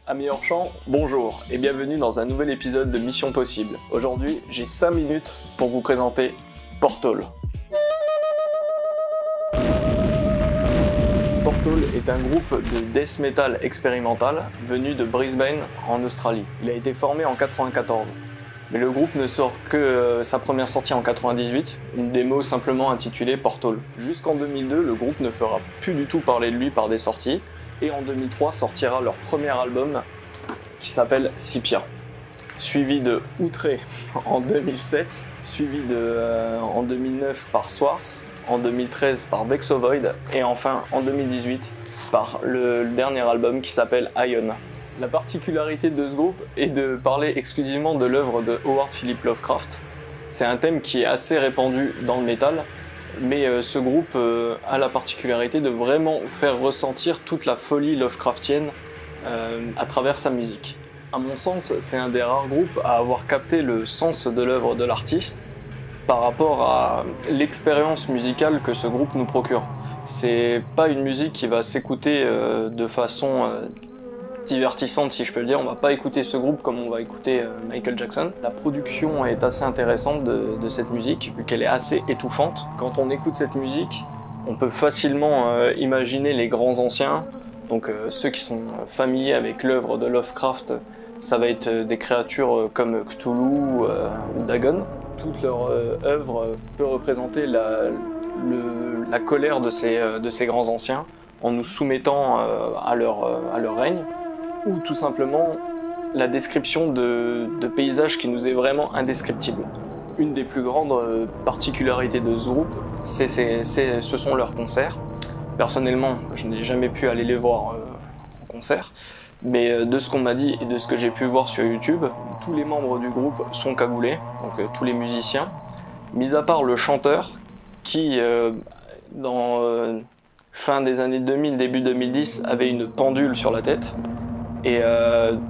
Amis hors champ, bonjour et bienvenue dans un nouvel épisode de Mission Possible. Aujourd'hui, j'ai 5 minutes pour vous présenter Portal. Portal est un groupe de death metal expérimental venu de Brisbane en Australie. Il a été formé en 1994. Mais le groupe ne sort que sa première sortie en 1998, une démo simplement intitulée Portal. Jusqu'en 2002, le groupe ne fera plus du tout parler de lui par des sorties, et en 2003 sortira leur premier album qui s'appelle Sepia. Suivi de Outré en 2007, suivi en 2009 par Swartz, en 2013 par Vexovoid, et enfin en 2018 par le dernier album qui s'appelle Ion. La particularité de ce groupe est de parler exclusivement de l'œuvre de Howard Philip Lovecraft. C'est un thème qui est assez répandu dans le métal, mais ce groupe a la particularité de vraiment faire ressentir toute la folie Lovecraftienne à travers sa musique. À mon sens, c'est un des rares groupes à avoir capté le sens de l'œuvre de l'artiste par rapport à l'expérience musicale que ce groupe nous procure. C'est pas une musique qui va s'écouter de façon divertissante, si je peux le dire. On va pas écouter ce groupe comme on va écouter Michael Jackson. La production est assez intéressante de cette musique, vu qu'elle est assez étouffante. Quand on écoute cette musique, on peut facilement imaginer les grands anciens, donc ceux qui sont familiers avec l'œuvre de Lovecraft. Ça va être des créatures comme Cthulhu ou Dagon. Toute leur œuvre peut représenter la colère de ces grands anciens en nous soumettant à leur règne, ou tout simplement la description de paysages qui nous est vraiment indescriptible. Une des plus grandes particularités de ce groupe, ce sont leurs concerts. Personnellement, je n'ai jamais pu aller les voir en concert, mais de ce qu'on m'a dit et de ce que j'ai pu voir sur YouTube, tous les membres du groupe sont cagoulés, donc tous les musiciens, mis à part le chanteur qui, dans fin des années 2000, début 2010, avait une pendule sur la tête. Et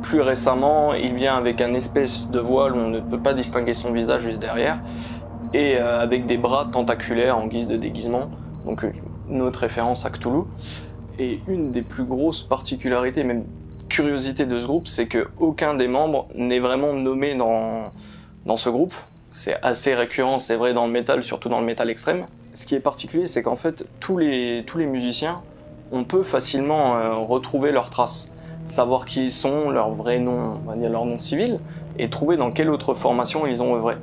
plus récemment, il vient avec un espèce de voile où on ne peut pas distinguer son visage juste derrière, et avec des bras tentaculaires en guise de déguisement, donc une autre référence à Cthulhu. Et une des plus grosses particularités, même curiosités de ce groupe, c'est qu'aucun des membres n'est vraiment nommé dans ce groupe. C'est assez récurrent, c'est vrai dans le métal, surtout dans le métal extrême. Ce qui est particulier, c'est qu'en fait, tous les musiciens, on peut facilement retrouver leurs traces, savoir qui ils sont, leur vrai nom, on va dire leur nom civil, et trouver dans quelle autre formation ils ont œuvré.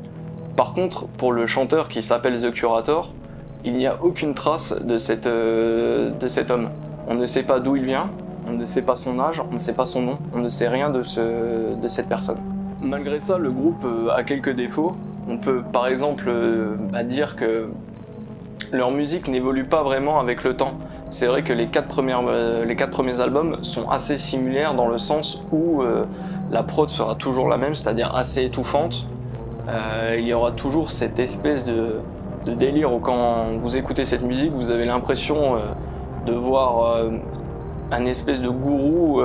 Par contre, pour le chanteur qui s'appelle The Curator, il n'y a aucune trace de cet homme. On ne sait pas d'où il vient, on ne sait pas son âge, on ne sait pas son nom, on ne sait rien de cette personne. Malgré ça, le groupe a quelques défauts. On peut par exemple dire que leur musique n'évolue pas vraiment avec le temps. C'est vrai que les quatre premiers albums sont assez similaires dans le sens où la prod sera toujours la même, c'est-à-dire assez étouffante. Il y aura toujours cette espèce de délire où quand vous écoutez cette musique, vous avez l'impression de voir un espèce de gourou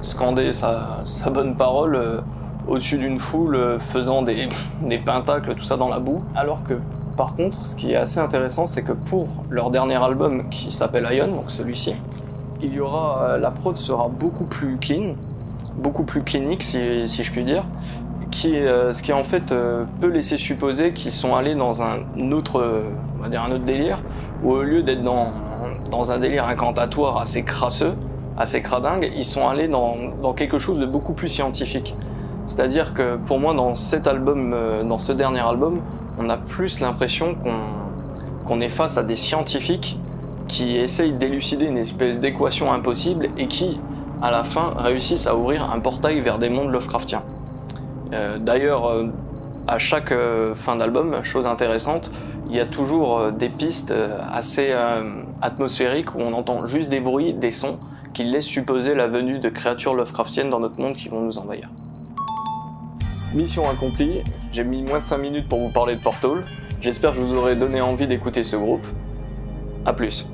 scander sa bonne parole au-dessus d'une foule, faisant des pentacles, tout ça dans la boue. Alors que par contre, ce qui est assez intéressant, c'est que pour leur dernier album qui s'appelle Ion, donc celui-ci, la prod sera beaucoup plus clean, beaucoup plus clinique si je puis dire, ce qui en fait peut laisser supposer qu'ils sont allés dans un autre délire, où au lieu d'être dans un délire incantatoire assez crasseux, assez cradingue, ils sont allés dans quelque chose de beaucoup plus scientifique. C'est-à-dire que pour moi, dans ce dernier album, on a plus l'impression qu'on est face à des scientifiques qui essayent d'élucider une espèce d'équation impossible et qui, à la fin, réussissent à ouvrir un portail vers des mondes Lovecraftiens. D'ailleurs, à chaque fin d'album, chose intéressante, il y a toujours des pistes assez atmosphériques où on entend juste des bruits, des sons, qui laissent supposer la venue de créatures Lovecraftiennes dans notre monde qui vont nous envahir. Mission accomplie, j'ai mis moins de 5 minutes pour vous parler de Portal. J'espère que je vous aurai donné envie d'écouter ce groupe. A plus.